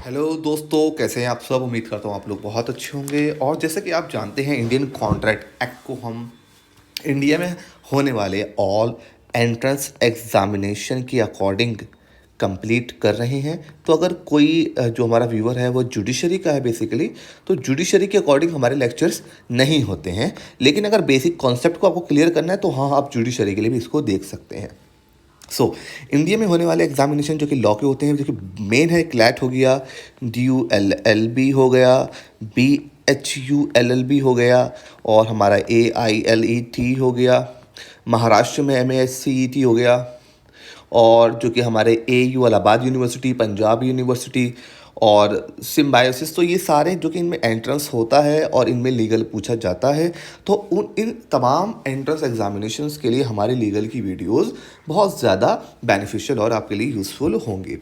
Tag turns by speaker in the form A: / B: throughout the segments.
A: Hello दोस्तों, कैसे हैं आप सब। उम्मीद करता हूँ आप लोग बहुत अच्छे होंगे। और जैसे कि आप जानते हैं, इंडियन कॉन्ट्रैक्ट एक्ट को हम इंडिया में होने वाले ऑल एंट्रेंस एग्जामिनेशन के अकॉर्डिंग कंप्लीट कर रहे हैं। तो अगर कोई जो हमारा व्यूअर है वो जुडिशरी का है बेसिकली, तो जुडिशरी के अकॉर्डिंग हमारे लेक्चर्स नहीं होते हैं। लेकिन अगर बेसिक कॉन्सेप्ट को आपको क्लियर करना है तो हाँ, आप जुडिशरी के लिए भी इसको देख सकते हैं। इंडिया में होने वाले एग्जामिनेशन जो कि लॉ के होते हैं, जो कि मेन है, क्लैट हो गया, DULLB हो गया, BHULLB हो गया, और हमारा AILET हो गया, महाराष्ट्र में MASCET हो गया, और जो कि हमारे AU Allahabad university, Punjab university और सिम्बायोसिस। तो ये सारे जो कि इनमें एंट्रेंस होता है और इनमें लीगल पूछा जाता है। तो इन तमाम एंट्रेंस एग्जामिनेशंस के लिए हमारे लीगल की वीडियोस बहुत ज़्यादा बेनिफिशियल और आपके लिए यूज़फुल होंगी।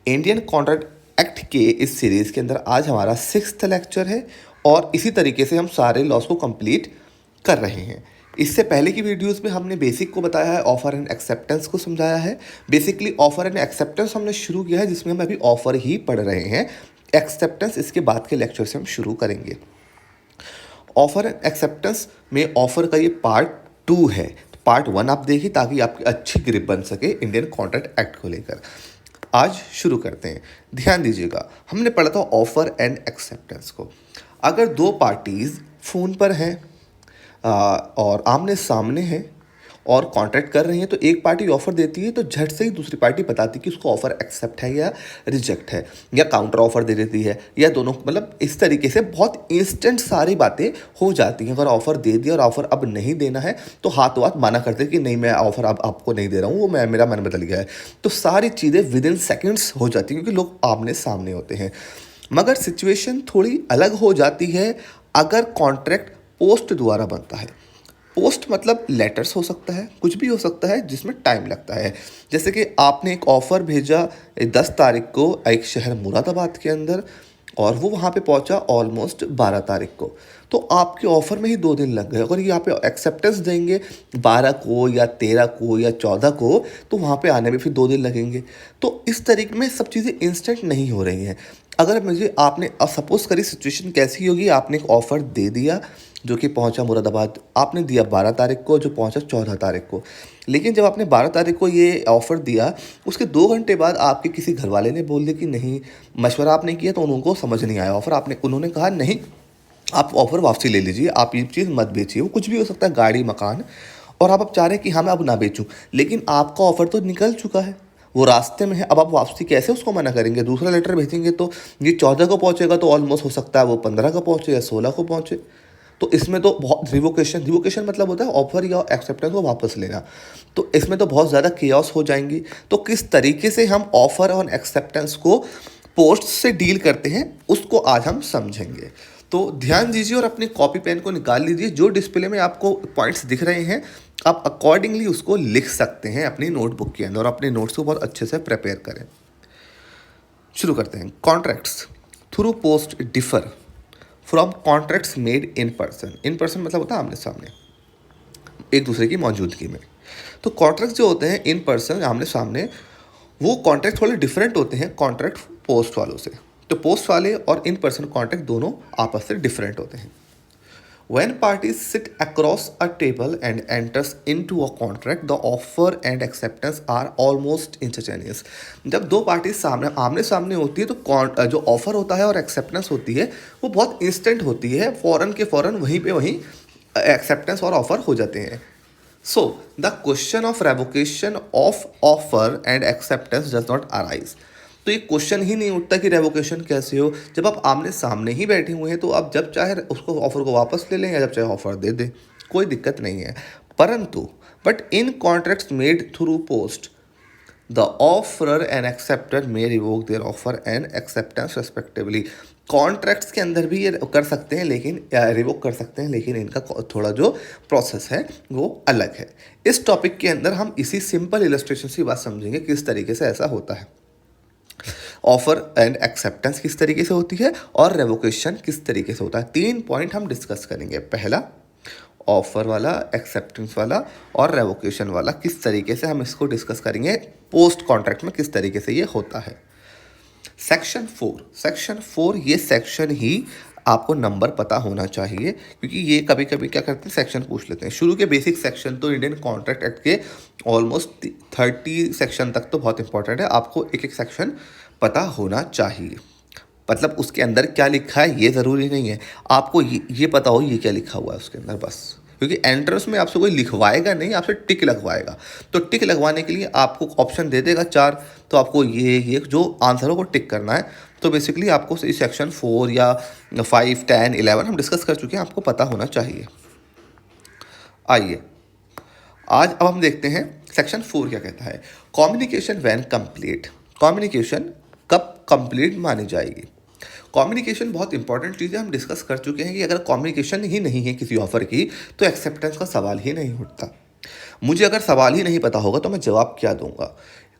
A: इंडियन कॉन्ट्रैक्ट एक्ट के इस सीरीज़ के अंदर आज हमारा 6th लेक्चर है और इसी तरीके से हम सारे लॉस को कंप्लीट कर रहे हैं। इससे पहले की वीडियोस में हमने बेसिक को बताया है, ऑफर एंड एक्सेप्टेंस को समझाया है। बेसिकली ऑफर एंड एक्सेप्टेंस हमने शुरू किया है, जिसमें हम अभी ऑफर ही पढ़ रहे हैं। एक्सेप्टेंस इसके बाद के लेक्चर से हम शुरू करेंगे। ऑफर एंड एक्सेप्टेंस में ऑफर का ये पार्ट 2 है। पार्ट 1 आप देखिए ताकि आपकी अच्छी ग्रिप बन सके इंडियन कॉन्ट्रैक्ट एक्ट को लेकर। आज शुरू करते हैं। ध्यान दीजिएगा, हमने पढ़ा था ऑफर एंड एक्सेप्टेंस को। अगर दो पार्टीज़ फ़ोन पर हैं और आमने सामने हैं और कॉन्ट्रैक्ट कर रही हैं, तो एक पार्टी ऑफ़र देती है तो झट से ही दूसरी पार्टी बताती है कि उसको ऑफ़र एक्सेप्ट है या रिजेक्ट है, या काउंटर ऑफ़र दे देती है, या दोनों। मतलब इस तरीके से बहुत इंस्टेंट सारी बातें हो जाती हैं। अगर ऑफ़र दे दिया और ऑफ़र अब नहीं देना है तो हाथों हाथ माना करते कि नहीं, मैं ऑफ़र अब आपको नहीं दे रहा हूँ, वो मेरा मन बदल गया है। तो सारी चीज़ें विद इन सेकेंड्स हो जाती हैं, क्योंकि लोग आमने सामने होते हैं। मगर सिचुएशन थोड़ी अलग हो जाती है अगर कॉन्ट्रैक्ट पोस्ट द्वारा बनता है। पोस्ट मतलब लेटर्स हो सकता है, कुछ भी हो सकता है जिसमें टाइम लगता है। जैसे कि आपने एक ऑफ़र भेजा 10 तारीख को एक शहर मुरादाबाद के अंदर, और वो वहाँ पे पहुँचा ऑलमोस्ट 12 तारीख को। तो आपके ऑफ़र में ही 2 दिन लग गए। अगर यहाँ पे एक्सेप्टेंस देंगे 12 को या 13 को या 14 को, तो वहाँ पे आने में फिर 2 दिन लगेंगे। तो इस तरीके में सब चीज़ें इंस्टेंट नहीं हो रही हैं। अगर मुझे आपने सपोज़ करी सिचुएशन कैसी होगी, आपने एक ऑफ़र दे दिया जो कि पहुंचा मुरादाबाद, आपने दिया 12 तारीख को, जो पहुंचा 14 तारीख को। लेकिन जब आपने 12 तारीख को ये ऑफ़र दिया, उसके 2 घंटे बाद आपके किसी घरवाले ने बोल दिया कि नहीं, मशवरा आपने किया तो उनको समझ नहीं आया ऑफ़र। उन्होंने कहा नहीं, आप ऑफ़र वापसी ले लीजिए, आप ये चीज़ मत बेचिए। वो कुछ भी हो सकता है, गाड़ी, मकान, और आप अब चाह रहे हैं कि हाँ, मैं अब ना बेचूँ। लेकिन आपका ऑफ़र तो निकल चुका है, वो रास्ते में है। अब आप वापसी कैसे उसको मना करेंगे? दूसरा लेटर भेजेंगे तो ये 14 को पहुँचेगा, तो ऑलमोस्ट हो सकता है वो 15 को पहुँचे या 16 को पहुँचे। तो इसमें तो बहुत रिवोकेशन मतलब होता है ऑफर या एक्सेप्टेंस को वापस लेना। तो इसमें तो बहुत ज़्यादा केओस हो जाएंगी। तो किस तरीके से हम ऑफर और एक्सेप्टेंस को पोस्ट से डील करते हैं, उसको आज हम समझेंगे। तो ध्यान दीजिए और अपनी कॉपी पेन को निकाल लीजिए। जो डिस्प्ले में आपको पॉइंट्स दिख रहे हैं, आप अकॉर्डिंगली उसको लिख सकते हैं अपनी नोटबुक के अंदर, और अपने नोट्स को बहुत अच्छे से प्रिपेयर करें। शुरू करते हैं। Contracts through post differ from contracts made in person. In person मतलब होता है आमने सामने, एक दूसरे की मौजूदगी में। तो कॉन्ट्रैक्ट्स जो होते हैं इन पर्सन, आमने सामने, वो कॉन्ट्रैक्ट थोड़े डिफरेंट होते हैं कॉन्ट्रैक्ट पोस्ट वालों से। तो पोस्ट वाले और इन पर्सन कॉन्ट्रैक्ट दोनों आपस से डिफरेंट होते हैं। When parties sit across a table and enters into a contract, the offer and acceptance are almost instantaneous. जब दो पार्टी आमने सामने होती है तो जो ऑफर होता है और एक्सेप्टेंस होती है वो बहुत इंस्टेंट होती है। फ़ौरन के फ़ौरन वहीं पे वहीं एक्सेप्टेंस और ऑफर हो जाते हैं। So the question of revocation of offer and acceptance does not arise. तो ये क्वेश्चन ही नहीं उठता कि रेवोकेशन कैसे हो, जब आप आमने सामने ही बैठे हुए हैं। तो आप जब चाहे उसको ऑफर को वापस ले लें या जब चाहे ऑफर दे दें, कोई दिक्कत नहीं है। परंतु but in contracts made through post, the offerer and acceptor may revoke their offer and acceptance respectively. Contracts के अंदर भी ये कर सकते हैं, लेकिन रिवोक कर सकते हैं, लेकिन इनका थोड़ा जो प्रोसेस है वो अलग है। इस टॉपिक के अंदर हम इसी सिंपल इलस्ट्रेशन से बात समझेंगे किस तरीके से ऐसा होता है। ऑफर एंड एक्सेप्टेंस किस तरीके से होती है और रेवोकेशन किस तरीके से होता है। 3 पॉइंट हम डिस्कस करेंगे। पहला, ऑफर वाला, एक्सेप्टेंस वाला और रेवोकेशन वाला, किस तरीके से हम इसको डिस्कस करेंगे पोस्ट कॉन्ट्रैक्ट में, किस तरीके से ये होता है। सेक्शन 4 ये सेक्शन ही आपको नंबर पता होना चाहिए, क्योंकि ये कभी कभी क्या करते हैं, सेक्शन पूछ लेते हैं। शुरू के बेसिक सेक्शन तो इंडियन कॉन्ट्रैक्ट एक्ट के ऑलमोस्ट 30 सेक्शन तक तो बहुत इंपॉर्टेंट है, आपको एक एक सेक्शन पता होना चाहिए। मतलब उसके अंदर क्या लिखा है ये ज़रूरी नहीं है, आपको ये पता हो ये क्या लिखा हुआ है उसके अंदर बस, क्योंकि एंट्रेंस में आपसे कोई लिखवाएगा नहीं, आपसे टिक लगवाएगा। तो टिक लगवाने के लिए आपको ऑप्शन दे देगा 4, तो आपको ये जो आंसर हो वो टिक करना है। तो बेसिकली आपको इस सेक्शन 4 या 5, 10, 11 हम डिस्कस कर चुके हैं, आपको पता होना चाहिए। आइए आज अब हम देखते हैं सेक्शन 4 क्या कहता है। कम्युनिकेशन व्हेन कंप्लीट, कम्युनिकेशन कब कंप्लीट मानी जाएगी। कम्युनिकेशन बहुत इंपॉर्टेंट चीज़ है, हम डिस्कस कर चुके हैं कि अगर कम्युनिकेशन ही नहीं है किसी ऑफर की तो एक्सेप्टेंस का सवाल ही नहीं उठता। मुझे अगर सवाल ही नहीं पता होगा तो मैं जवाब क्या दूंगा।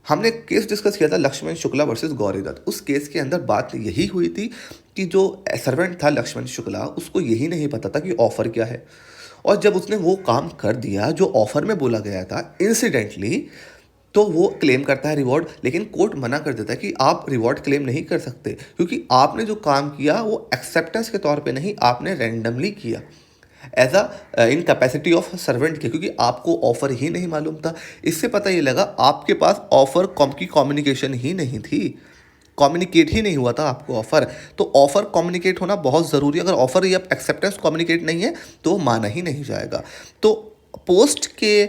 A: हमने केस डिस्कस किया था लक्ष्मण शुक्ला वर्सेस गौरी दत्त। उस केस के अंदर बात यही हुई थी कि जो सर्वेंट था लक्ष्मण शुक्ला, उसको यही नहीं पता था कि ऑफर क्या है, और जब उसने वो काम कर दिया जो ऑफर में बोला गया था इंसिडेंटली, तो वो क्लेम करता है रिवॉर्ड। लेकिन कोर्ट मना कर देता है कि आप रिवॉर्ड क्लेम नहीं कर सकते, क्योंकि आपने जो काम किया वो एक्सेप्टेंस के तौर पे नहीं, आपने रैंडमली किया as a in capacity of servant के, क्योंकि आपको ऑफर ही नहीं मालूम था। इससे पता ये लगा आपके पास ऑफर की कम्युनिकेशन ही नहीं थी, कम्युनिकेट ही नहीं हुआ था आपको ऑफर। तो ऑफर कम्युनिकेट होना बहुत ज़रूरी है, अगर ऑफर या एक्सेप्टेंस कम्युनिकेट नहीं है तो माना ही नहीं जाएगा। तो पोस्ट के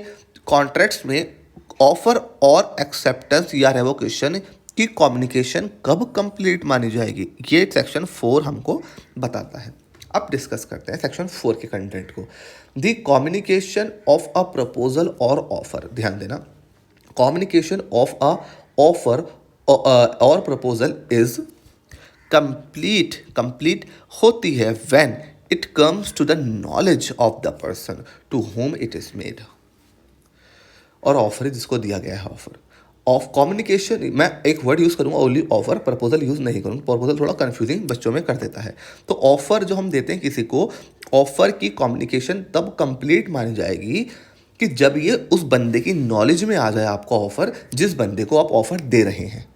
A: कॉन्ट्रैक्ट्स में ऑफर और एक्सेप्टेंस या रेवोकेशन की कम्युनिकेशन कब कंप्लीट मानी जाएगी, ये सेक्शन 4 हमको बताता है। अब डिस्कस करते हैं सेक्शन 4 के कंटेंट को। The communication of a proposal और ऑफर, ध्यान देना, कम्युनिकेशन ऑफ अ ऑफर और प्रपोजल इज कंप्लीट होती है when it comes to the knowledge of the person to whom it is made. और ऑफर जिसको दिया गया है, ऑफर ऑफ कम्युनिकेशन, मैं एक वर्ड यूज़ करूँगा ओनली ऑफर, प्रपोजल यूज़ नहीं करूँगा, प्रपोजल थोड़ा कन्फ्यूजिंग बच्चों में कर देता है। तो ऑफर जो हम देते हैं किसी को, ऑफर की कम्युनिकेशन तब कंप्लीट मानी जाएगी कि जब ये उस बंदे की नॉलेज में आ जाए आपका ऑफर, जिस बंदे को आप ऑफर दे रहे हैं।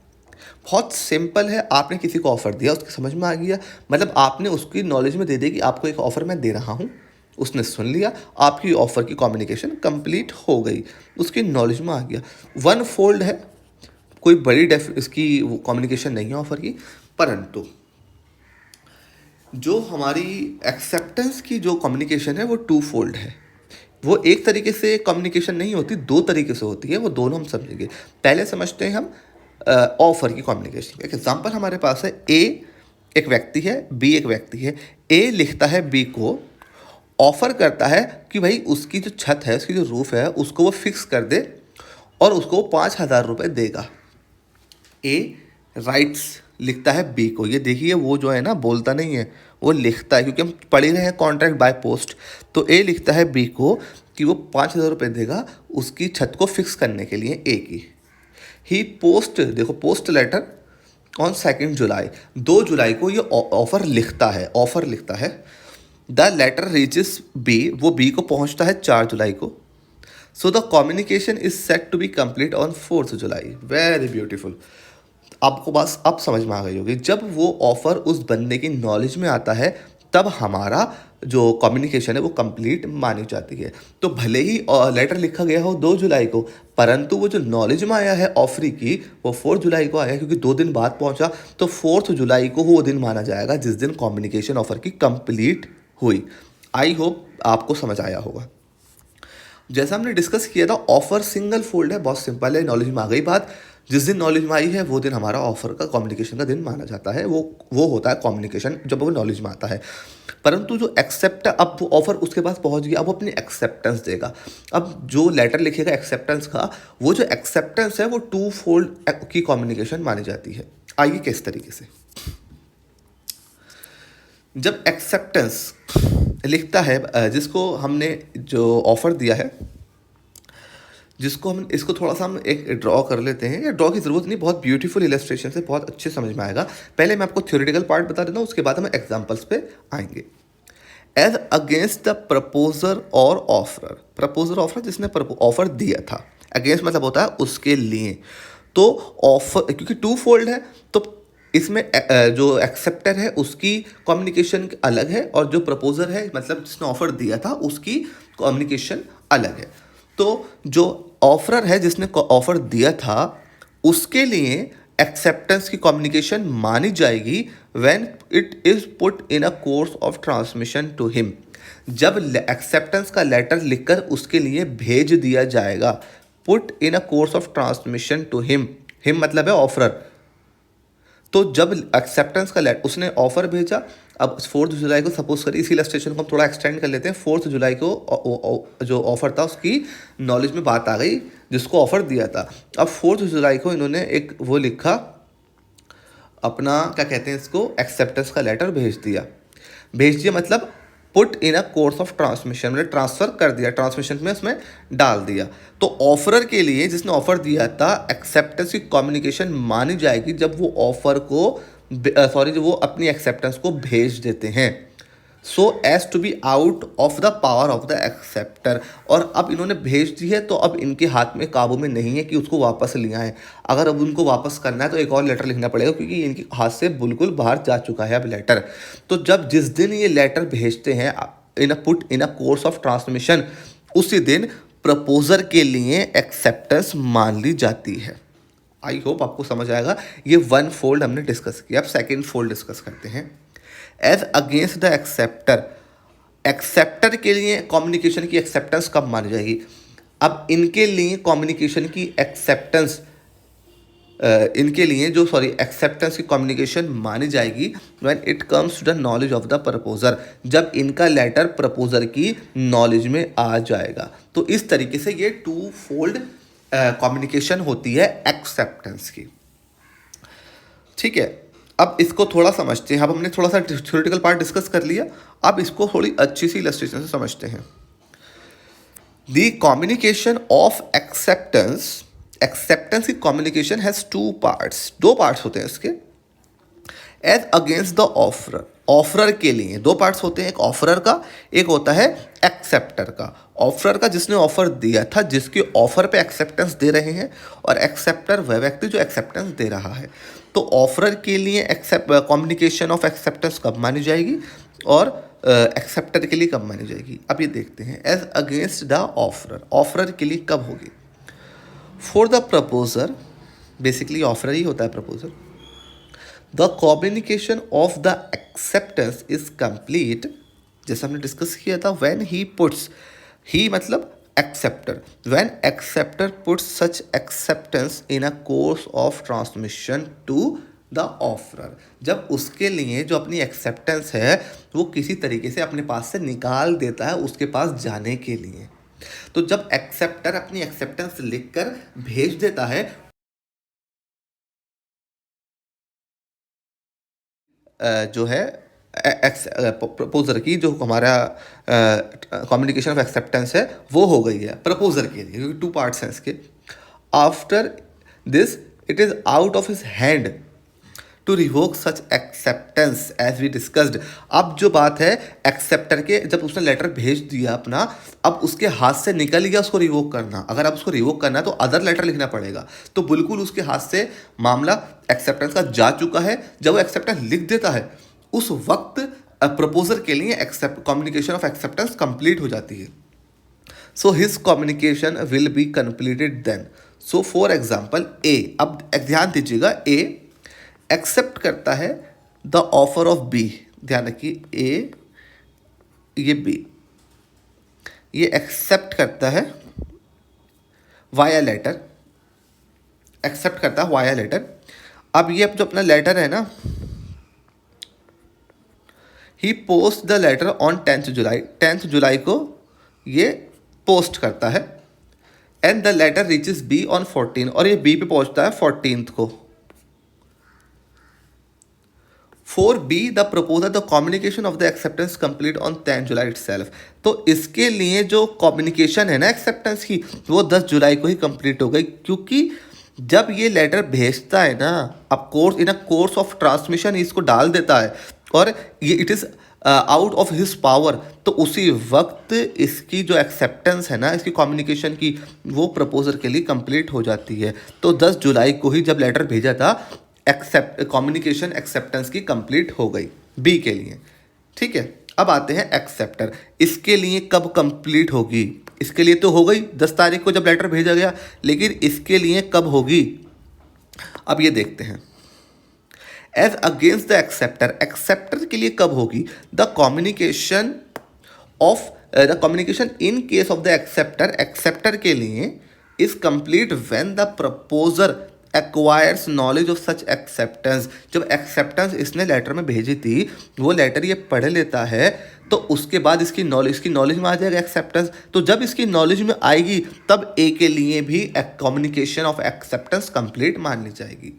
A: बहुत सिंपल है, आपने किसी को ऑफर दिया, उसकी समझ में आ गया, मतलब आपने उसकी नॉलेज में दे दिया कि आपको एक ऑफर मैं दे रहा हूँ, उसने सुन लिया, आपकी ऑफर की कम्युनिकेशन कंप्लीट हो गई, उसकी नॉलेज में आ गया। वन फोल्ड है, कोई बड़ी इसकी कम्युनिकेशन नहीं है ऑफर की। परंतु जो हमारी एक्सेप्टेंस की जो कम्युनिकेशन है वो टू फोल्ड है। वो एक तरीके से कम्युनिकेशन नहीं होती, दो तरीके से होती है, वो दोनों हम समझेंगे। पहले समझते हैं हम ऑफर की कम्युनिकेशन। एक एग्जांपल हमारे पास है, ए एक व्यक्ति है, बी एक व्यक्ति है। ए लिखता है बी को, ऑफर करता है कि भाई उसकी जो छत है, उसकी जो रूफ है, उसको वो फिक्स कर दे और उसको 5,000 रुपये देगा। ए राइट्स लिखता है बी को, ये देखिए वो जो है ना बोलता नहीं है, वो लिखता है, क्योंकि हम पढ़ ही रहे हैं कॉन्ट्रैक्ट बाय पोस्ट। तो ए लिखता है बी को कि वो 5,000 रुपये देगा उसकी छत को फिक्स करने के लिए ए की। ही पोस्ट, देखो पोस्ट लेटर ऑन 2 जुलाई, 2 जुलाई को ये ऑफर लिखता है, ऑफर लिखता है। द लेटर रीचेस बी, वो बी को पहुंचता है 4 जुलाई को। So the communication is set to be complete on 4 July. Very beautiful, आपको बस अब समझ में आ गई होगी। जब वो ऑफर उस बंदे की नॉलेज में आता है तब हमारा जो कम्युनिकेशन है वो कंप्लीट मानी जाती है। तो भले ही लेटर लिखा गया हो 2 जुलाई को, परंतु वो जो नॉलेज में आया है ऑफर की वो 4 जुलाई को आया, क्योंकि 2 दिन बाद पहुंचा। तो 4 जुलाई को वो दिन माना जाएगा जिस दिन कम्युनिकेशन ऑफर की कंप्लीट हुई। आई होप आपको समझ आया होगा। जैसा हमने डिस्कस किया था, ऑफर सिंगल फोल्ड है, बहुत सिंपल है, नॉलेज में आ गई बात। जिस दिन नॉलेज में आई है वो दिन हमारा ऑफर का कम्युनिकेशन का दिन माना जाता है, वो होता है कम्युनिकेशन जब वो नॉलेज में आता है। परंतु जो एक्सेप्ट, अब वो ऑफर उसके पास पहुंच गया, अब वो अपनी एक्सेप्टेंस देगा। अब जो लेटर लिखेगा एक्सेप्टेंस का, वो जो एक्सेप्टेंस है वो टू फोल्ड की कम्युनिकेशन मानी जाती है। आइए किस तरीके से, जब एक्सेप्टेंस लिखता है जिसको हमने जो ऑफर दिया है, जिसको हम इसको थोड़ा सा हम एक ड्रॉ कर लेते हैं, या ड्रॉ की ज़रूरत नहीं, बहुत ब्यूटीफुल इलस्ट्रेशन से बहुत अच्छे समझ में आएगा। पहले मैं आपको थ्योरेटिकल पार्ट बता देता हूँ, उसके बाद हम एग्जांपल्स पे आएंगे। एज अगेंस्ट द प्रपोजर और ऑफर, प्रपोजर ऑफर जिसने ऑफर दिया था, अगेंस्ट मतलब होता है उसके लिए। तो ऑफर क्योंकि टू फोल्ड है तो इसमें जो एक्सेप्टर है उसकी कम्युनिकेशन अलग है और जो प्रपोजर है मतलब जिसने ऑफर दिया था उसकी कम्युनिकेशन अलग है। तो जो ऑफरर है जिसने ऑफर दिया था उसके लिए एक्सेप्टेंस की कम्युनिकेशन मानी जाएगी when it is put in a course of transmission to him. जब एक्सेप्टेंस का लेटर लिखकर उसके लिए भेज दिया जाएगा, put in a course of transmission to him, him मतलब है ऑफरर। तो जब एक्सेप्टेंस का लेटर उसने ऑफर भेजा, अब 4 जुलाई को सपोज करिए, इसी इलस्ट्रेशन को हम थोड़ा एक्सटेंड कर लेते हैं। 4 जुलाई को जो ऑफर था उसकी नॉलेज में बात आ गई जिसको ऑफर दिया था। अब 4 जुलाई को इन्होंने एक वो लिखा अपना, क्या कहते हैं इसको, एक्सेप्टेंस का लेटर भेज दिया मतलब put in a course of transmission, मतलब ट्रांसफर कर दिया, ट्रांसमिशन में उसमें डाल दिया। तो ऑफरर के लिए जिसने ऑफर दिया था एक्सेप्टेंस की कम्युनिकेशन मानी जाएगी जब वो ऑफर को जब वो अपनी एक्सेप्टेंस को भेज देते हैं, so as to be out of the power of the acceptor. और अब इन्होंने भेज दी है तो अब इनके हाथ में, काबू में नहीं है कि उसको वापस लिया है। अगर अब उनको वापस करना है तो एक और लेटर लिखना पड़ेगा क्योंकि इनके हाथ से बिल्कुल बाहर जा चुका है अब लेटर। तो जब जिस दिन ये लेटर भेजते हैं put in a course of transmission, उसी दिन प्रपोजर के लिए एक्सेप्टेंस मान ली जाती है। आई होप आपको समझ आएगा। ये वन फोल्ड हमने डिस्कस किया। अब सेकेंड फोल्ड डिस्कस करते हैं। As against the acceptor, acceptor के लिए कम्युनिकेशन की एक्सेप्टेंस कब मानी जाएगी? अब इनके लिए कम्युनिकेशन की एक्सेप्टेंस इनके लिए जो एक्सेप्टेंस की कम्युनिकेशन मानी जाएगी when it comes to the knowledge of the proposer, जब इनका लेटर प्रपोजर की नॉलेज में आ जाएगा। तो इस तरीके से ये टू फोल्ड कम्युनिकेशन होती है एक्सेप्टेंस की। ठीक है, अब इसको थोड़ा समझते हैं। अब हमने थोड़ा सा थ्योरेटिकल पार्ट डिस्कस कर लिया, अब इसको थोड़ी अच्छी सी इलस्ट्रेशन से समझते हैं। The communication of acceptance, acceptance की कम्युनिकेशन हैज टू पार्ट्स, दो पार्ट्स होते हैं इसके। As against the offerer, offerer के लिए दो पार्ट्स होते हैं, एक ऑफरर का, एक होता है एक्सेप्टर का। ऑफरर का जिसने ऑफर दिया था, जिसके ऑफर पे एक्सेप्टेंस दे रहे हैं, और एक्सेप्टर वह व्यक्ति जो एक्सेप्टेंस दे रहा है। तो ऑफरर के लिए कम्युनिकेशन ऑफ एक्सेप्टेंस कब मानी जाएगी और एक्सेप्टर के लिए कब मानी जाएगी? अब ये देखते हैं। As against the offerer, offerer के लिए कब होगी? For the proposer, basically offerer ही होता है proposer, the communication of the acceptance is complete, जैसा हमने डिस्कस किया था, व्हेन ही पुट्स, ही मतलब acceptor, when acceptor puts such acceptance in a course of transmission to the offerer, जब उसके लिए जो अपनी एक्सेप्टेंस है वो किसी तरीके से अपने पास से निकाल देता है उसके पास जाने के लिए। तो जब एक्सेप्टर अपनी एक्सेप्टेंस लिखकर भेज देता है जो है प्रपोजर की, जो हमारा कम्युनिकेशन ऑफ एक्सेप्टेंस है वो हो गई है प्रपोजर के लिए, क्योंकि टू पार्ट्स हैं इसके। After this it is out of his hand to revoke such acceptance as we discussed. अब जो बात है एक्सेप्टर के, जब उसने लेटर भेज दिया अपना, अब उसके हाथ से निकल गया उसको रिवोक करना। अगर अब उसको रिवोक करना है तो अदर लेटर लिखना पड़ेगा। तो बिल्कुल उसके हाथ से मामला एक्सेप्टेंस का जा चुका है। जब वो एक्सेप्टेंस लिख देता है उस वक्त प्रपोजर के लिए कम्युनिकेशन ऑफ एक्सेप्टेंस कंप्लीट हो जाती है। So his communication will be completed then. So for example A, अब ध्यान दीजिएगा, ए एक्सेप्ट करता है द ऑफर ऑफ बी, ध्यान रखिए, ए ये बी, ये एक्सेप्ट करता है वाया लेटर, एक्सेप्ट करता है वाया लेटर। अब ये जो अपना लेटर है ना, he post the letter on 10th July, 10th जुलाई को ये पोस्ट करता है। And the letter reaches B on 14, और ये बी पे पहुंचता है 14th को। For B the proposal the communication of the acceptance complete on 10 July itself. तो इसके लिए जो कम्युनिकेशन है ना एक्सेप्टेंस की, वो 10 जुलाई को ही कंप्लीट हो गई, क्योंकि जब ये लेटर भेजता है ना, अब course in a course of transmission इसको डाल देता है और ये it is out of his power, तो उसी वक्त इसकी जो एक्सेप्टेंस है ना, इसकी कम्युनिकेशन की, वो प्रपोजर के लिए कंप्लीट हो जाती है। तो 10 जुलाई को ही जब लेटर भेजा था, कम्युनिकेशन एक्सेप्टेंस की कंप्लीट हो गई बी के लिए। ठीक है, अब आते हैं एक्सेप्टर। इसके लिए कब कंप्लीट होगी? इसके लिए तो हो गई 10 तारीख को जब लेटर भेजा गया, लेकिन इसके लिए कब होगी? अब ये देखते हैं। As against the acceptor, acceptor के लिए कब होगी? The communication in case of the acceptor, acceptor के लिए is complete when the proposer acquires knowledge of such acceptance. जब एक्सेप्टेंस इसने लेटर में भेजी थी, वो लेटर ये पढ़ लेता है, तो उसके बाद इसकी नॉलेज में आ जाएगा एक्सेप्टेंस। तो जब इसकी नॉलेज में आएगी तब ए के लिए भी कम्युनिकेशन ऑफ एक्सेप्टेंस कंप्लीट मान ली जाएगी।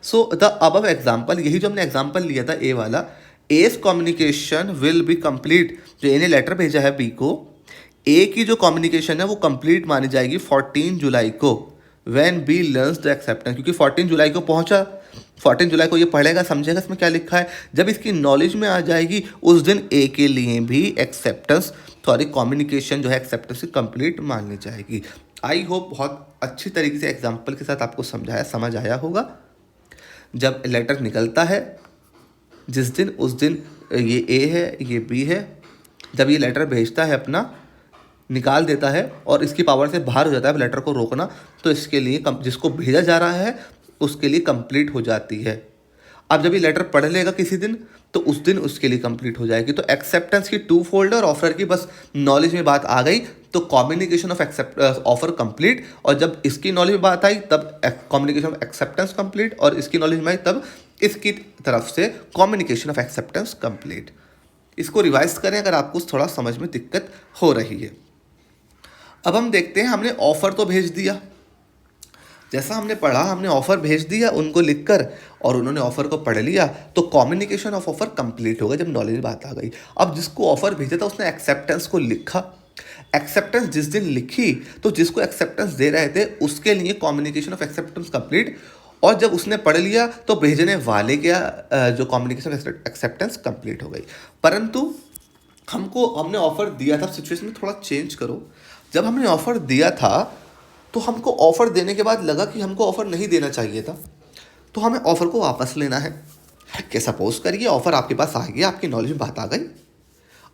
A: सो द अबव एग्जाम्पल, यही जो हमने एग्जाम्पल लिया था ए वाला, as communication will be complete. जो ए ने लेटर भेजा है बी को, ए की जो कम्युनिकेशन है वो कंप्लीट मानी जाएगी 14 जुलाई को, when B learns the acceptance. क्योंकि 14 जुलाई को पहुंचा, 14 जुलाई को ये पढ़ेगा, समझेगा इसमें क्या लिखा है। जब इसकी नॉलेज में आ जाएगी उस दिन ए के लिए भी कम्युनिकेशन जो है एक्सेप्टेंस की कंप्लीट माननी जाएगी। आई होप बहुत अच्छी तरीके से एग्जाम्पल के साथ आपको समझ आया होगा। जब लेटर निकलता है जिस दिन, उस दिन ये ए है, ये बी है, जब ये लेटर भेजता है अपना, निकाल देता है और इसकी पावर से बाहर हो जाता है लेटर को रोकना, तो इसके लिए जिसको भेजा जा रहा है उसके लिए कंप्लीट हो जाती है। अब जब ये लेटर पढ़ लेगा किसी दिन, तो उस दिन उसके लिए कंप्लीट हो जाएगी। तो एक्सेप्टेंस की 2 फोल्ड और ऑफर की बस नॉलेज में बात आ गई तो कम्युनिकेशन ऑफ ऑफर कंप्लीट, और जब इसकी नॉलेज में बात आई तब कम्युनिकेशन ऑफ एक्सेप्टेंस कंप्लीट, और इसकी नॉलेज में आई तब इसकी तरफ से कम्युनिकेशन ऑफ एक्सेप्टेंस कंप्लीट। इसको रिवाइज करें अगर आपको थोड़ा समझ में दिक्कत हो रही है। अब हम देखते हैं, हमने ऑफर तो भेज दिया, जैसा हमने पढ़ा, हमने ऑफर भेज दिया उनको लिखकर और उन्होंने ऑफर को पढ़ लिया, तो कम्युनिकेशन ऑफ ऑफर कंप्लीट हो गया जब नॉलेज बात आ गई। अब जिसको ऑफर भेजा था उसने एक्सेप्टेंस को लिखा, एक्सेप्टेंस जिस दिन लिखी तो जिसको एक्सेप्टेंस दे रहे थे उसके लिए कम्युनिकेशन ऑफ एक्सेप्टेंस कंप्लीट, और जब उसने पढ़ लिया तो भेजने वाले क्या जो कम्युनिकेशन एक्सेप्टेंस कंप्लीट हो गई। परंतु हमने ऑफर दिया था, सिचुएशन में थोड़ा चेंज करो। जब हमने ऑफर दिया था तो हमको ऑफर देने के बाद लगा कि हमको ऑफर नहीं देना चाहिए था, तो हमें ऑफर को वापस लेना है। कि सपोज करिए ऑफर आपके पास आ गया, आपकी नॉलेज में बात आ गई,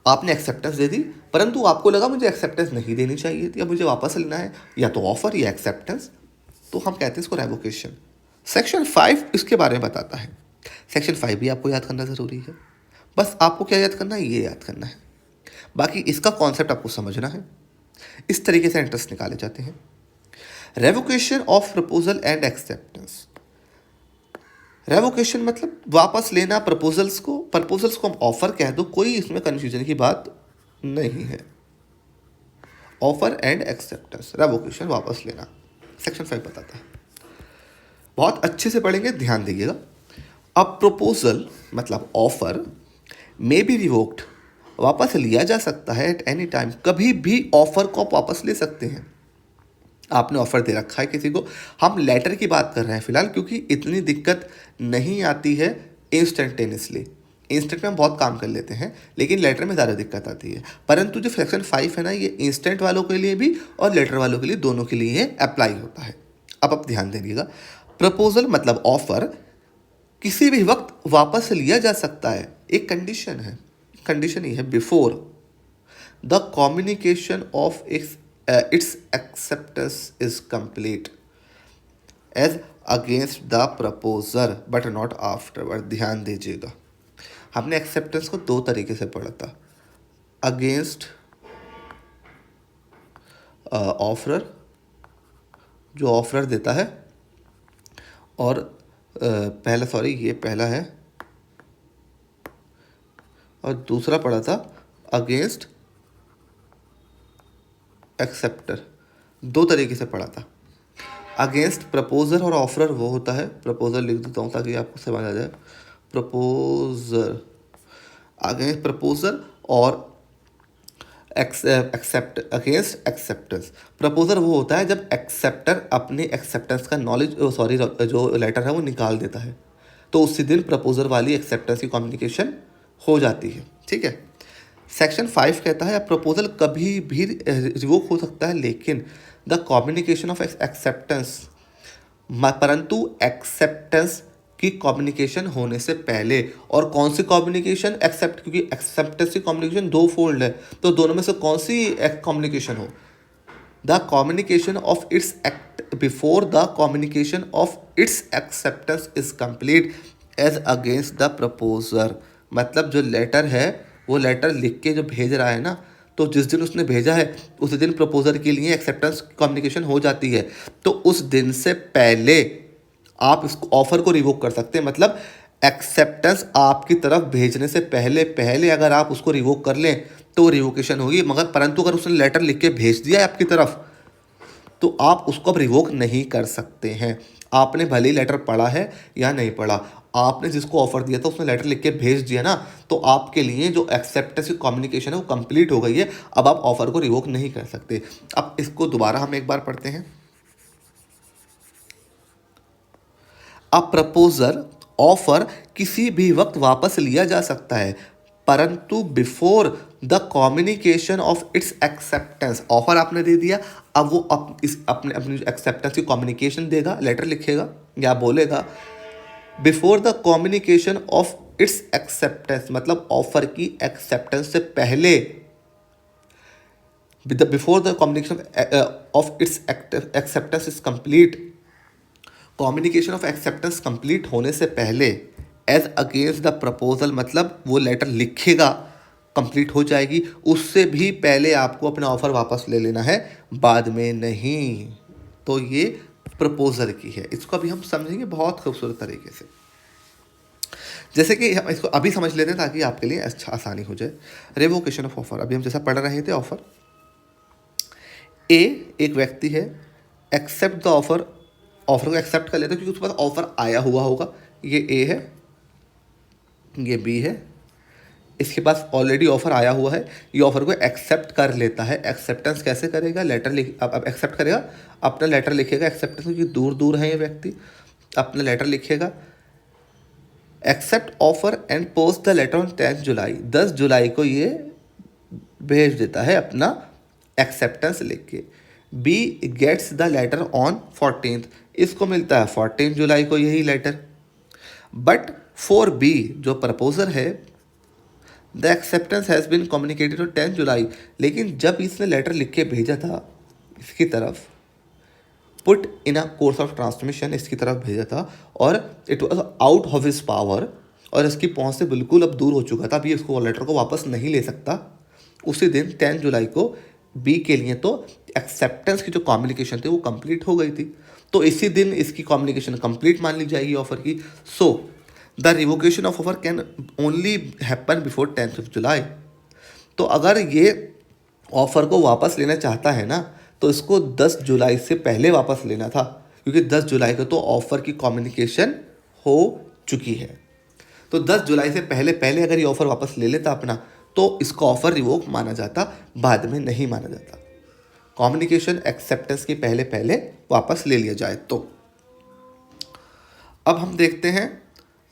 A: आपने एक्सेप्टेंस दे दी, परंतु आपको लगा मुझे एक्सेप्टेंस नहीं देनी चाहिए थी, अब मुझे वापस लेना है, या तो ऑफर या एक्सेप्टेंस, तो हम कहते हैं इसको रेवोकेशन। सेक्शन 5 इसके बारे में बताता है। सेक्शन 5 भी आपको याद करना ज़रूरी है। बस आपको क्या याद करना है, ये याद करना है, बाकी इसका कॉन्सेप्ट आपको समझना है। इस तरीके से इंटरेस्ट निकाले जाते हैं। Revocation of proposal and acceptance. Revocation मतलब वापस लेना प्रपोजल्स को हम ऑफर कह दो, कोई इसमें कन्फ्यूजन की बात नहीं है। ऑफर एंड एक्सेप्टेंस, रेवोकेशन वापस लेना, सेक्शन 5 बताता है। बहुत अच्छे से पढ़ेंगे, ध्यान दीजिएगा। अब प्रपोजल मतलब ऑफर मे बी रिवोक्ड, वापस लिया जा सकता है एट एनी टाइम, कभी भी ऑफर को आप वापस ले सकते हैं। आपने ऑफर दे रखा है किसी को, हम लेटर की बात कर रहे हैं फिलहाल, क्योंकि इतनी दिक्कत नहीं आती है इंस्टेंटेनियसली। इंस्टेंट में हम बहुत काम कर लेते हैं, लेकिन लेटर में ज़्यादा दिक्कत आती है। परंतु जो सेक्शन 5 है ना, ये इंस्टेंट वालों के लिए भी और लेटर वालों के लिए, दोनों के लिए अप्लाई होता है। अब आप ध्यान दीजिएगा, प्रपोजल मतलब ऑफर किसी भी वक्त वापस लिया जा सकता है। एक कंडीशन है, कंडीशन ये है, before the communication of its acceptance is complete as against the proposer but not afterward। ध्यान दीजिएगा, हमने एक्सेप्टेंस को 2 तरीके से पढ़ा था, अगेंस्ट ऑफरर, जो ऑफरर देता है, और ये पहला है, और दूसरा पढ़ा था अगेंस्ट एक्सेप्टर। 2 तरीके से पढ़ा था। अगेंस्ट प्रपोजर और ऑफरर वो होता है, प्रपोजर लिख देता हूँ ताकि आपको समझ आ जाए। प्रपोजर, अगेंस्ट प्रपोजर और अगेंस्ट एक्सेप्टेंस। प्रपोजर वो होता है जब एक्सेप्टर अपने एक्सेप्टेंस का जो लेटर है वो निकाल देता है, तो उसी दिन प्रपोजर वाली एक्सेप्टेंस की कम्युनिकेशन हो जाती है। ठीक है। सेक्शन 5 कहता है प्रपोजल कभी भी रिवोक हो सकता है, लेकिन द कम्युनिकेशन ऑफ एक्सेप्टेंस, परंतु एक्सेप्टेंस की कम्युनिकेशन होने से पहले। और कौन सी कम्युनिकेशन? एक्सेप्ट, क्योंकि एक्सेप्टेंस की कम्युनिकेशन दो फोल्ड है, तो दोनों में से कौन सी कम्युनिकेशन हो? The communication of its act before the communication of its acceptance is complete as against the proposer. मतलब जो लेटर है, वो लेटर लिख के जो भेज रहा है ना, तो जिस दिन उसने भेजा है उस दिन प्रपोजर के लिए एक्सेप्टेंस कम्युनिकेशन हो जाती है। तो उस दिन से पहले आप इस ऑफर को रिवोक कर सकते हैं। मतलब एक्सेप्टेंस आपकी तरफ भेजने से पहले पहले अगर आप उसको रिवोक कर लें तो रिवोकेशन होगी। मगर परंतु अगर उसने लेटर लिख के भेज दिया है आपकी तरफ, तो आप उसको अब रिवोक नहीं कर सकते हैं। आपने भले ही लेटर पढ़ा है या नहीं पढ़ा, आपने जिसको ऑफर दिया था उसने लेटर लिख के भेज दिया ना, तो आपके लिए जो एक्सेप्टेंस की कम्युनिकेशन है वो कंप्लीट हो गई है। अब आप ऑफर को रिवोक नहीं कर सकते। अब इसको दोबारा हम एक बार पढ़ते हैं। अ प्रपोजर ऑफर किसी भी वक्त वापस लिया जा सकता है, परंतु before the communication of its acceptance. Offer आपने दे दिया, अब वो इस अपने अपनी एक्सेप्टेंस की कम्युनिकेशन देगा, लेटर लिखेगा या बोलेगा। Before the communication of its acceptance मतलब ऑफर की एक्सेप्टेंस से पहले, before the communication of its acceptance is complete, communication of acceptance complete होने से पहले, एज अगेंस्ट द प्रपोजल मतलब वो लेटर लिखेगा, कंप्लीट हो जाएगी। उससे भी पहले आपको अपना ऑफर वापस ले लेना है, बाद में नहीं। तो ये प्रपोजल की है। इसको अभी हम समझेंगे बहुत खूबसूरत तरीके से। जैसे कि हम इसको अभी समझ लेते हैं ताकि आपके लिए अच्छा आसानी हो जाए। रेवोकेशन ऑफ ऑफर, अभी हम जैसा पढ़ रहे थे, ऑफर ए एक व्यक्ति है, एक्सेप्ट द ऑफर, ऑफर को एक्सेप्ट कर लेते हैं क्योंकि उसके पास ऑफर आया हुआ होगा। ये ए है, ये बी है, इसके पास ऑलरेडी ऑफर आया हुआ है, ये ऑफर को एक्सेप्ट कर लेता है। एक्सेप्टेंस कैसे करेगा? लेटर लिख, अब एक्सेप्ट करेगा, अपना लेटर लिखेगा। एक्सेप्टेंस क्योंकि दूर दूर है ये व्यक्ति, अपना लेटर लिखेगा। Accept offer and post the letter on 10 July, 10 जुलाई को ये भेज देता है अपना एक्सेप्टेंस लिख के। B gets the letter on 14th, इसको मिलता है 14 जुलाई को यही लेटर। बट फॉर बी जो प्रपोजर है, the acceptance has been communicated on 10 July, लेकिन जब इसने लेटर लिख के भेजा था इसकी तरफ, put in a course of transmission, इसकी तरफ भेजा था, और it was out of his power, और इसकी पहुंच से बिल्कुल अब दूर हो चुका था। अभी इसको लेटर को वापस नहीं ले सकता। उसी दिन 10 जुलाई को बी के लिए तो एक्सेप्टेंस की जो कम्युनिकेशन थी वो कंप्लीट हो गई थी, तो इसी दिन इसकी कम्युनिकेशन कंप्लीट मान ली जाएगी ऑफर की। So the revocation of offer can only happen before 10th जुलाई। तो अगर ये ऑफर को वापस लेना चाहता है ना, तो इसको 10 जुलाई से पहले वापस लेना था, क्योंकि 10 जुलाई को तो ऑफर की कम्युनिकेशन हो चुकी है। तो 10 जुलाई से पहले पहले अगर ये ऑफर वापस ले लेता अपना, तो इसका ऑफर रिवोक माना जाता, बाद में नहीं माना जाता। कम्युनिकेशन एक्सेप्टेंस के पहले पहले वापस ले लिया जाए तो। अब हम देखते हैं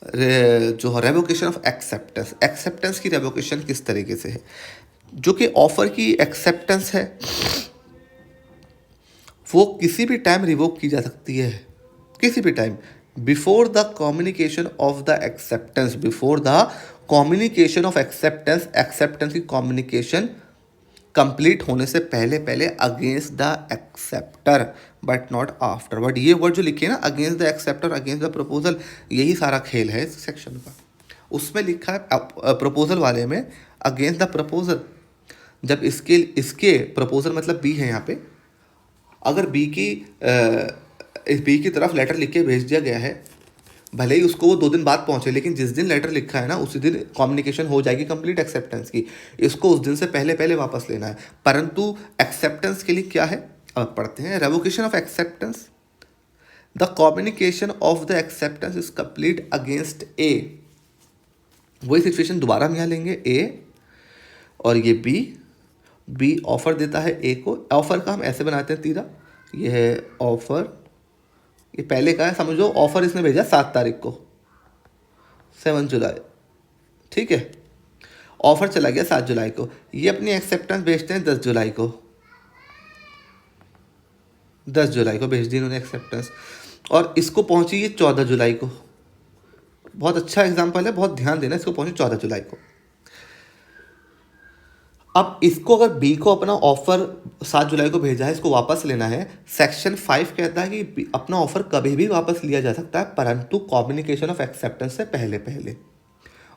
A: जो रेवोकेशन ऑफ एक्सेप्टेंस, एक्सेप्टेंस की रेवोकेशन किस तरीके से है। जो कि ऑफर की एक्सेप्टेंस है वो किसी भी टाइम रिवोक की जा सकती है, किसी भी time, before the communication of the acceptance, before the communication of acceptance, acceptance की कम्युनिकेशन कंप्लीट होने से पहले पहले, against the acceptor but not after. But ये वर्ड जो लिखे ना, against the acceptor, against the proposal, यही सारा खेल है इस सेक्शन का। उसमें लिखा है प्रपोजल वाले में अगेंस्ट द प्रपोजल। जब इसके प्रपोजल मतलब बी है यहाँ पे, अगर बी की तरफ लेटर लिख के भेज दिया गया है, भले ही उसको वो 2 दिन बाद पहुंचे, लेकिन जिस दिन लेटर लिखा है ना उसी दिन कम्युनिकेशन हो जाएगी कंप्लीट एक्सेप्टेंस की। इसको उस दिन से पहले पहले वापस लेना है। परंतु एक्सेप्टेंस के लिए क्या है, अब पढ़ते हैं। Revocation of acceptance, the communication of the acceptance is complete against A. वही सिचुएशन दोबारा हम यहाँ लेंगे, ए और ये बी ऑफर देता है ए को। ऑफर का हम ऐसे बनाते हैं तीरा, ये है ऑफर, ये पहले का है, समझो ऑफर इसने भेजा 7 तारीख को, 7 जुलाई, ठीक है। ऑफर चला गया 7 जुलाई को, ये अपनी एक्सेप्टेंस भेजते हैं 10 जुलाई को, 10 जुलाई को भेज दी इन्होंने एक्सेप्टेंस, और इसको पहुंची ये 14 जुलाई को। बहुत अच्छा एग्जाम्पल है, बहुत ध्यान देना, इसको पहुंचे 14 जुलाई को। अब इसको अगर बी को अपना ऑफर 7 जुलाई को भेजा है, इसको वापस लेना है, सेक्शन 5 कहता है कि अपना ऑफर कभी भी वापस लिया जा सकता है, परंतु कम्युनिकेशन ऑफ एक्सेप्टेंस से पहले पहले,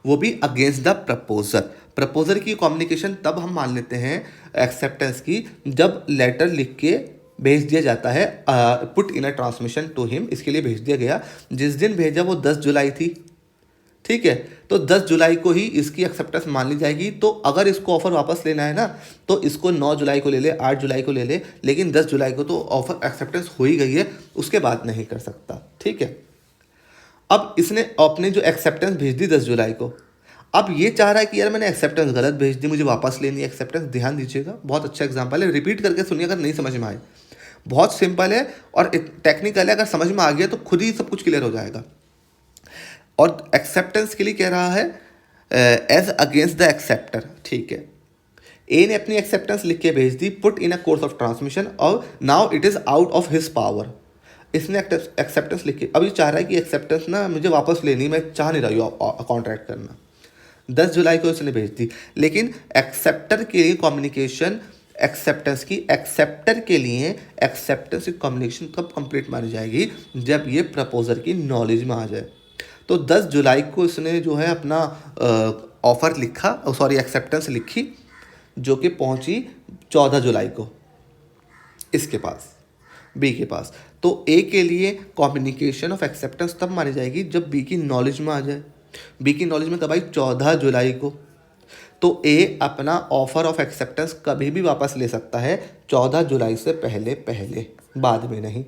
A: वो भी अगेंस्ट द प्रपोजर। प्रपोजर की कम्युनिकेशन तब हम मान लेते हैं एक्सेप्टेंस की, जब लेटर लिख के भेज दिया जाता है, put in a transmission to him, इसके लिए भेज दिया गया। जिस दिन भेजा वो 10 जुलाई थी, ठीक है, तो 10 जुलाई को ही इसकी एक्सेप्टेंस मान ली जाएगी। तो अगर इसको ऑफर वापस लेना है ना, तो इसको 9 जुलाई को ले ले, 8 जुलाई को ले ले, लेकिन 10 जुलाई को तो ऑफर एक्सेप्टेंस हो ही गई है, उसके बाद नहीं कर सकता, ठीक है। अब इसने अपने जो एक्सेप्टेंस भेज दी 10 जुलाई को, अब ये चाह रहा है कि यार मैंने एक्सेप्टेंस गलत भेज दी, मुझे वापस लेनी है एक्सेप्टेंस। ध्यान दीजिएगा, बहुत अच्छा एग्जांपल है, रिपीट करके सुनिए अगर नहीं समझ में आए। बहुत सिंपल है और टेक्निकल है, अगर समझ में आ गया तो खुद ही सब कुछ क्लियर हो जाएगा। और एक्सेप्टेंस के लिए कह रहा है एज अगेंस्ट द एक्सेप्टर, ठीक है। ए ने अपनी एक्सेप्टेंस लिख के भेज दी, put in a course of transmission, और now it is out of his power. इसने एक्सेप्टेंस लिख के, अब ये चाह रहा है कि एक्सेप्टेंस ना मुझे वापस लेनी, मैं चाह नहीं रही हूँ कॉन्ट्रैक्ट करना। 10 जुलाई को इसने भेज दी, लेकिन एक्सेप्टर के लिए कम्युनिकेशन एक्सेप्टेंस की, एक्सेप्टर के लिए एक्सेप्टेंस की कम्युनिकेशन कब कंप्लीट मानी जाएगी, जब ये प्रपोजर की नॉलेज में आ जाए। तो 10 जुलाई को इसने जो है अपना ऑफ़र लिखा, सॉरी एक्सेप्टेंस लिखी, जो कि पहुंची 14 जुलाई को इसके पास, बी के पास। तो ए के लिए कम्युनिकेशन ऑफ एक्सेप्टेंस तब मानी जाएगी जब बी की नॉलेज में आ जाए। बी की नॉलेज में कब आई? 14 जुलाई को। तो ए अपना ऑफर ऑफ एक्सेप्टेंस कभी भी वापस ले सकता है 14 जुलाई से पहले पहले, बाद में नहीं।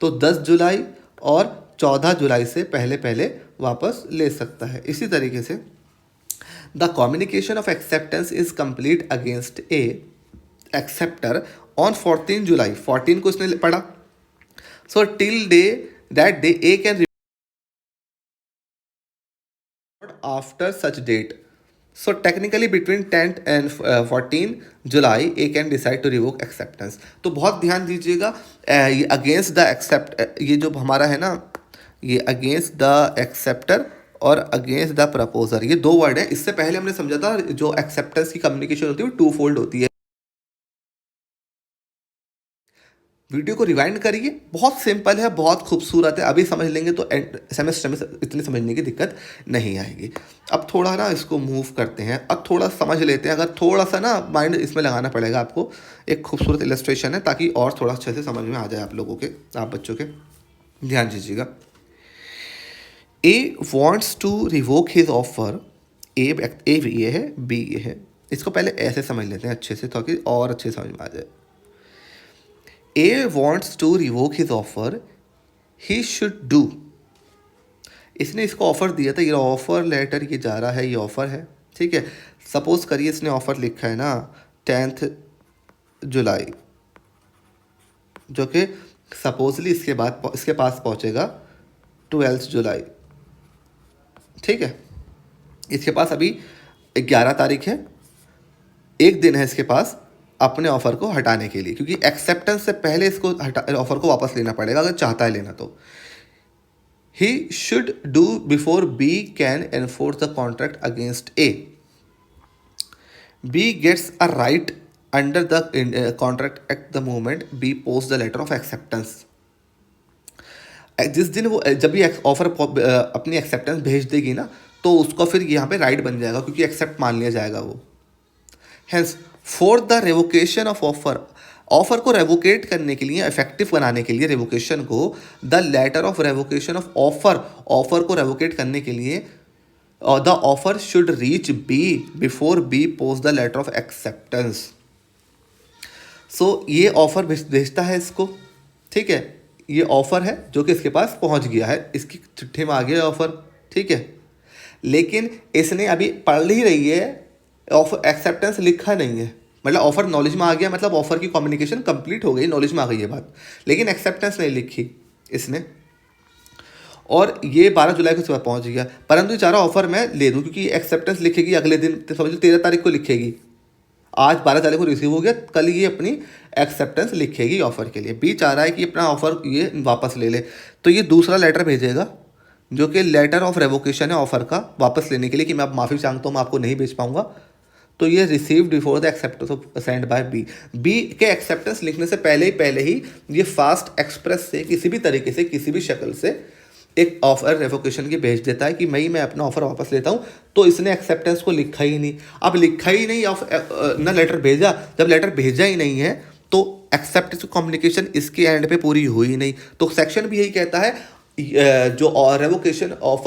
A: तो 10 जुलाई और 14 जुलाई से पहले पहले वापस ले सकता है। इसी तरीके से the communication of acceptance is complete against a acceptor on 14 July, 14 को इसने पढ़ा। So till day that day A can after such date. So technically between 10th and 14 July A can decide to revoke acceptance. तो बहुत ध्यान दीजिएगा, ये against the accept, ये जो हमारा है ना, ये अगेंस्ट द एक्सेप्टर और अगेंस्ट द प्रपोजर, ये दो वर्ड है। इससे पहले हमने समझा था जो एक्सेप्टेंस की कम्युनिकेशन होती है वो 2 फोल्ड होती है। वीडियो को रिवाइंड करिए, बहुत सिंपल है, बहुत खूबसूरत है, अभी समझ लेंगे तो सेमेस्टर में इतनी समझने की दिक्कत नहीं आएगी। अब थोड़ा ना इसको मूव करते हैं, अब थोड़ा समझ लेते हैं। अगर थोड़ा सा ना माइंड इसमें लगाना पड़ेगा आपको, एक खूबसूरत इलस्ट्रेशन है ताकि और थोड़ा अच्छे से समझ में आ जाए आप लोगों के, आप बच्चों के। ध्यान दीजिएगा, A wants to revoke his offer, A ये है, बी ये है। इसको पहले ऐसे समझ लेते हैं अच्छे से ताकि और अच्छे समझ में आ जाए। A wants to revoke his offer, he should do। इसने इसको ऑफ़र दिया था, ये ऑफ़र लेटर ये जा रहा है, ये ऑफ़र है, ठीक है। सपोज करिए इसने ऑफ़र लिखा है ना 10th जुलाई, जो कि सपोजली इसके बाद इसके पास पहुंचेगा 12th जुलाई, ठीक है। इसके पास अभी 11 तारीख है, एक दिन है इसके पास अपने ऑफर को हटाने के लिए, क्योंकि एक्सेप्टेंस से पहले इसको ऑफर को वापस लेना पड़ेगा अगर चाहता है लेना। तो he should do before B can enforce the contract against A. B gets a right under the contract at the moment B post the letter of acceptance. जिस दिन वो जब भी ऑफर अपनी एक्सेप्टेंस भेज देगी ना, तो उसका फिर यहाँ पे राइट बन जाएगा, क्योंकि एक्सेप्ट मान लिया जाएगा वो। Hence for the revocation of offer, offer को रेवोकेट करने के लिए, इफेक्टिव बनाने के लिए रेवोकेशन को, the letter of revocation of offer, offer को रेवोकेट करने के लिए the offer should reach B before B post the letter of acceptance. So ये ऑफर भेजता है इसको, ठीक है। ये ऑफर है जो कि इसके पास पहुंच गया है, इसकी चिट्ठी में आ गया ऑफर, ठीक है। लेकिन इसने अभी पढ़ ही रही है, ऑफर एक्सेप्टेंस लिखा नहीं है, मतलब ऑफर नॉलेज में आ गया, मतलब ऑफर की कम्युनिकेशन कंप्लीट हो गई, नॉलेज में आ गई ये बात, लेकिन एक्सेप्टेंस नहीं लिखी इसने। और ये 12 जुलाई को सुबह पहुंच गया, परंतु चाह रहा ऑफर मैं ले दूं, क्योंकि एक्सेप्टेंस लिखेगी अगले दिन, तो समझ लो 13 तारीख को लिखेगी। आज 12 तारीख को रिसीव हो गया, कल ये अपनी एक्सेप्टेंस लिखेगी ऑफर के लिए। बी चाह रहा है कि अपना ऑफर ये वापस ले ले, तो ये दूसरा लेटर भेजेगा जो कि लेटर ऑफ रेवोकेशन है ऑफर का वापस लेने के लिए कि मैं अब माफ़ी चाहता हूँ, मैं आपको नहीं भेज पाऊंगा। तो ये received before the acceptance of send by B. B के एक्सेप्टेंस लिखने से पहले ही ये फास्ट एक्सप्रेस से किसी भी तरीके से किसी भी शक्ल से एक ऑफर रेवोकेशन की भेज देता है कि मैं अपना ऑफर वापस लेता हूँ। तो इसने एक्सेप्टेंस को लिखा ही नहीं। अब लिखा ही नहीं ना लेटर भेजा, जब लेटर भेजा ही नहीं है तो एक्सेप्टेंस कम्युनिकेशन इसके एंड पे पूरी हुई नहीं। तो सेक्शन भी यही कहता है, जो revocation of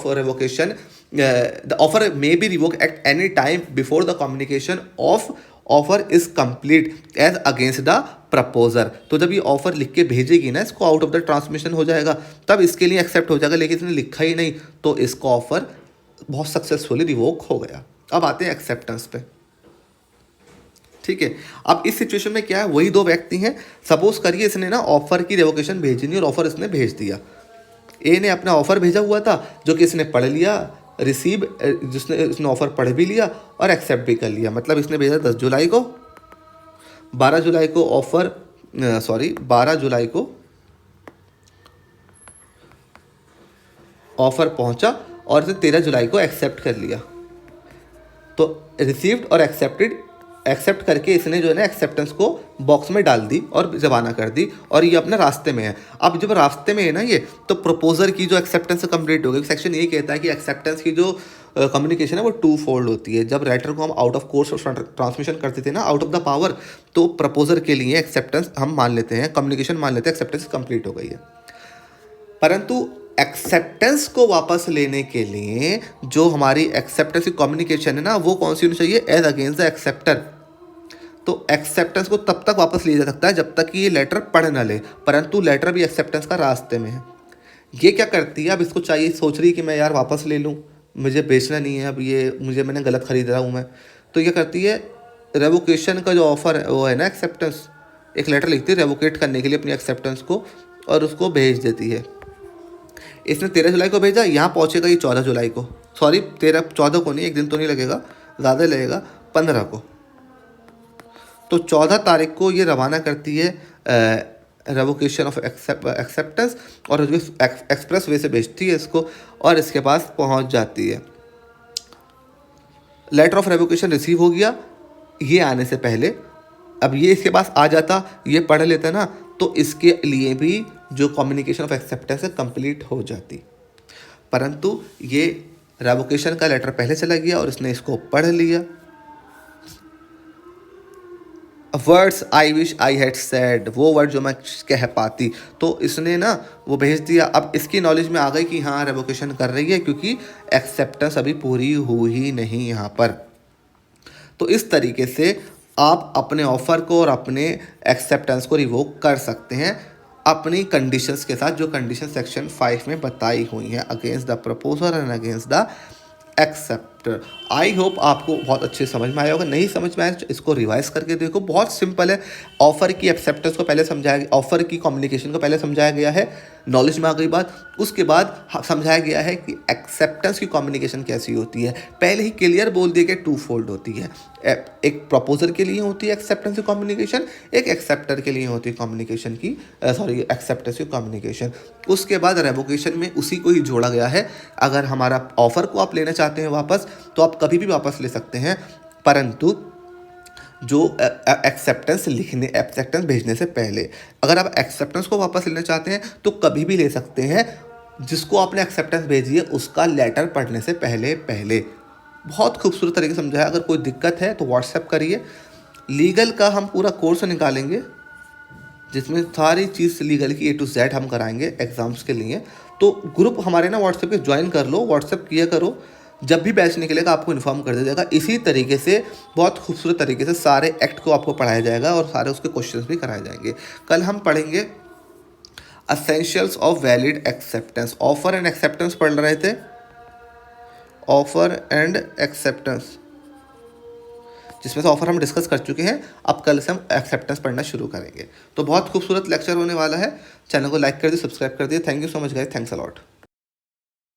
A: revocation the offer may be revoke at any time before the communication of offer is complete as against the proposer. तो जब ये ऑफर लिख के भेजेगी ना, इसको आउट ऑफ द ट्रांसमिशन हो जाएगा, तब इसके लिए एक्सेप्ट हो जाएगा। लेकिन इसने लिखा ही नहीं तो इसका ऑफर बहुत सक्सेसफुली रिवोक हो गया। अब आते हैं एक्सेप्टेंस पे। ठीक है, अब इस सिचुएशन में क्या है, वही दो व्यक्ति हैं। सपोज करिए इसने ना ऑफर की रेवोकेशन भेजी नहीं और ऑफर इसने भेज दिया। ए ने अपना ऑफर भेजा हुआ था जो कि इसने पढ़ लिया, जिसने इसने ऑफर पढ़ भी लिया और एक्सेप्ट भी कर लिया। मतलब इसने भेजा 10 जुलाई को, 12 जुलाई को ऑफर 12 जुलाई को ऑफर पहुंचा और इसे 13 जुलाई को एक्सेप्ट कर लिया। तो रिसीव्ड और एक्सेप्ट करके इसने जो है ना एक्सेप्टेंस को बॉक्स में डाल दी और जबाना कर दी और ये अपने रास्ते में है। अब जब रास्ते में है ना ये, तो प्रपोजर की जो एक्सेप्टेंस कंप्लीट हो गई। सेक्शन ये कहता है कि एक्सेप्टेंस की जो कम्युनिकेशन है वो 2 फोल्ड होती है। जब लेटर को हम आउट ऑफ कोर्स ट्रांसमिशन करते थे ना, आउट ऑफ द पावर, तो प्रपोजर के लिए एक्सेप्टेंस हम मान लेते हैं, कम्युनिकेशन मान लेते हैं, एक्सेप्टेंस कंप्लीट हो गई है। परंतु एक्सेप्टेंस को वापस लेने के लिए जो हमारी एक्सेप्टेंस की कम्युनिकेशन है ना, वो कौन सी होनी चाहिए, एज अगेंस्ट द एक्सेप्टर। तो एक्सेप्टेंस को तब तक वापस लिया जा सकता है जब तक कि ये लेटर पढ़ ना ले, परंतु लेटर भी एक्सेप्टेंस का रास्ते में है। ये क्या करती है, अब इसको चाहिए, सोच रही है कि मैं यार वापस ले लूँ, मुझे बेचना नहीं है, अब ये मैंने गलत खरीद रहा हूँ मैं। तो ये करती है, रेवोकेशन का जो ऑफर है वो है ना एक्सेप्टेंस, एक लेटर लिखती है रेवोकेट करने के लिए अपनी एक्सेप्टेंस को और उसको भेज देती है। इसने 13 जुलाई को भेजा, यहाँ पहुँचेगा ये 14 जुलाई को, 14 को नहीं, एक दिन तो नहीं लगेगा, ज़्यादा लगेगा, 15 को। तो 14 तारीख को ये रवाना करती है रेवोकेशन ऑफ एक्सेप्टेंस और एक्सप्रेस वे से भेजती है इसको और इसके पास पहुंच जाती है। लेटर ऑफ रेवोकेशन रिसीव हो गया ये आने से पहले। अब ये इसके पास आ जाता, ये पढ़ लेता ना, तो इसके लिए भी जो कम्युनिकेशन ऑफ एक्सेप्टेंस है कंप्लीट हो जाती। परंतु ये रेवोकेशन का लेटर पहले चला गया और इसने इसको पढ़ लिया। Words I wish I had said, वो वर्ड जो मैं कह पाती, तो इसने ना वो भेज दिया। अब इसकी नॉलेज में आ गई कि हाँ रेवोकेशन कर रही है, क्योंकि एक्सेप्टेंस अभी पूरी हुई ही नहीं यहाँ पर। तो इस तरीके से आप अपने ऑफर को और अपने एक्सेप्टेंस को रिवोक कर सकते हैं अपनी कंडीशंस के साथ, जो कंडीशन सेक्शन 5 में बताई हुई हैं, against the proposer and against the acceptor. I hope आपको बहुत अच्छे समझ में आया होगा। नहीं समझ में आया इसको रिवाइज करके देखो, बहुत सिंपल है। ऑफर की एक्सेप्टेंस को पहले समझाया गया, ऑफर की कम्युनिकेशन को पहले समझाया गया है, नॉलेज में आ गई बात। उसके बाद समझाया गया है कि एक्सेप्टेंस की कम्युनिकेशन कैसी होती है। पहले ही क्लियर बोल दिया कि 2 फोल्ड होती है, एक प्रपोजर के लिए होती है एक्सेप्टेंस की कम्युनिकेशन, एक एक्सेप्टर के लिए होती है कम्युनिकेशन की एक्सेप्टेंस की कम्युनिकेशन। उसके बाद रेवोकेशन में उसी को ही जोड़ा गया है। अगर हमारा ऑफर को आप लेना चाहते हैं वापस, तो आप कभी भी वापस ले सकते हैं, परंतु जो एक्सेप्टेंस भेजने से पहले। अगर आप एक्सेप्टेंस को वापस लेना चाहते हैं तो कभी भी ले सकते हैं, जिसको आपने एक्सेप्टेंस भेजी है उसका लेटर पढ़ने से पहले। बहुत खूबसूरत तरीके से समझाया। अगर कोई दिक्कत है तो व्हाट्सएप करिए। लीगल का हम पूरा कोर्स निकालेंगे जिसमें सारी चीज़ लीगल की A to Z हम कराएंगे एग्ज़ाम्स के लिए। तो ग्रुप हमारे ना व्हाट्सएप पे ज्वाइन कर लो, व्हाट्सएप किया करो, जब भी बैच निकलेगा आपको इन्फॉर्म कर दिया जाएगा। इसी तरीके से बहुत खूबसूरत तरीके से सारे एक्ट को आपको पढ़ाया जाएगा और सारे उसके क्वेश्चंस भी कराए जाएंगे। कल हम पढ़ेंगे essentials of valid acceptance. Offer and acceptance पढ़ रहे थे, ऑफर एंड एक्सेप्टेंस, जिसमें से ऑफर हम डिस्कस कर चुके हैं। अब कल से हम एक्सेप्टेंस पढ़ना शुरू करेंगे। तो बहुत खूबसूरत लेक्चर होने वाला है। चैनल को लाइक कर दिए, सब्सक्राइब कर दिए। Thank you so much guys, thanks a lot.